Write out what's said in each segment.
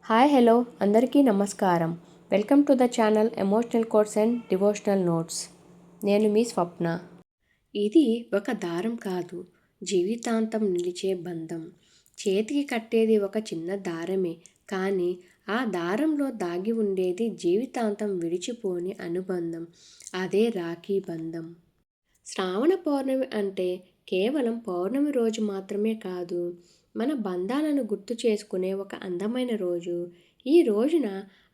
Hi hello అందరికీ నమస్కారం. Welcome to the channel emotional quotes and devotional notes. నేను మీ స్వప్న. ఇది ఒక దారం కాదు, జీవితాంతం నిలిచే బంధం. చేతికి కట్టేది ఒక చిన్న దారమే, కానీ ఆ దారంలో దాగి ఉండేది జీవితాంతం విడిచిపోని అనుబంధం. అదే రాఖీ బంధం. శ్రావణ పౌర్ణమి అంటే కేవలం పౌర్ణమి రోజు మాత్రమే కాదు, మన బంధాలను గుర్తు చేసుకునే ఒక అందమైన రోజు. ఈ రోజున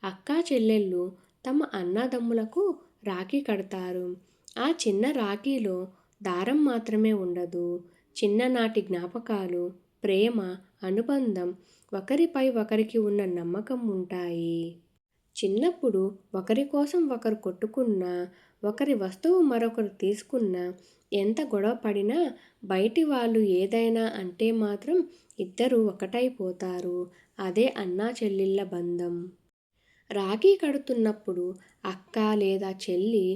అక్కా చెల్లెళ్ళు తమ అన్నదమ్ములకు రాఖీ కడతారు. ఆ చిన్న రాఖీలో దారం మాత్రమే ఉండదు, చిన్ననాటి జ్ఞాపకాలు, ప్రేమ, అనుబంధం, ఒకరిపై ఒకరికి ఉన్న నమ్మకం ఉంటాయి. చిన్నప్పుడు ఒకరి కోసం ఒకరు కొట్టుకున్నా, ఒకరి వస్తువు మరొకరు తీసుకున్నా, ఎంత గొడవ పడినా బయటి వాళ్ళు ఏదైనా అంటే మాత్రం ఇద్దరూ ఒకటైపోతారు. అదే అన్నా చెల్లెళ్ళ బంధం. రాఖీ కడుతున్నప్పుడు అక్క లేదా చెల్లి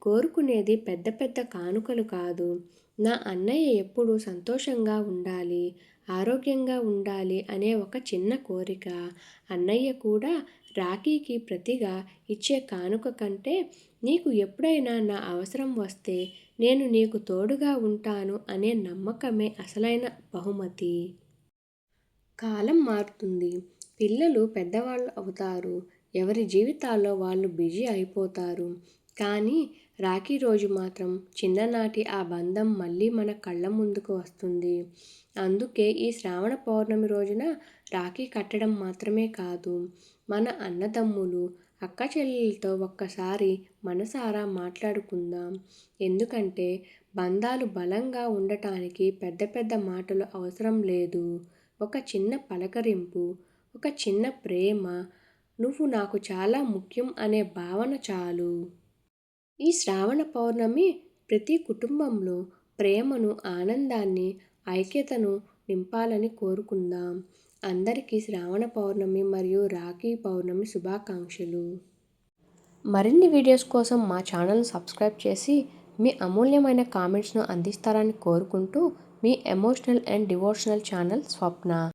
కోరుకునేది పెద్ద పెద్ద కానుకలు కాదు. నా అన్నయ్య ఎప్పుడూ సంతోషంగా ఉండాలి, ఆరోగ్యంగా ఉండాలి అనే ఒక చిన్న కోరిక. అన్నయ్య కూడా రాఖీకి ప్రతిగా ఇచ్చే కానుక కంటే, నీకు ఎప్పుడైనా నా అవసరం వస్తే నేను నీకు తోడుగా ఉంటాను అనే నమ్మకమే అసలైన బహుమతి. కాలం మారుతుంది, పిల్లలు పెద్దవాళ్ళు అవుతారు, ఎవరి జీవితాల్లో వాళ్ళు బిజీ అయిపోతారు. కానీ రాఖీ రోజు మాత్రం చిన్ననాటి ఆ బంధం మళ్ళీ మన కళ్ళ ముందుకు వస్తుంది. అందుకే ఈ శ్రావణ పౌర్ణమి రోజున రాఖీ కట్టడం మాత్రమే కాదు, మన అన్నదమ్ములు, అక్క చెల్లెలతో ఒక్కసారి మనసారా మాట్లాడుకుందాం. ఎందుకంటే బంధాలు బలంగా ఉండటానికి పెద్ద పెద్ద మాటలు అవసరం లేదు. ఒక చిన్న పలకరింపు, ఒక చిన్న ప్రేమ, నువ్వు నాకు చాలా ముఖ్యం అనే భావన చాలు. ఈ శ్రావణ పౌర్ణమి ప్రతి కుటుంబంలో ప్రేమను, ఆనందాన్ని, ఐక్యతను నింపాలని కోరుకుందాం. అందరికీ శ్రావణ పౌర్ణమి మరియు రాఖీ పౌర్ణమి శుభాకాంక్షలు. మరిన్ని వీడియోస్ కోసం మా ఛానల్ను సబ్స్క్రైబ్ చేసి మీ అమూల్యమైన కామెంట్స్ను అందిస్తారని కోరుకుంటూ, మీ emotional and devotional channel Swapna.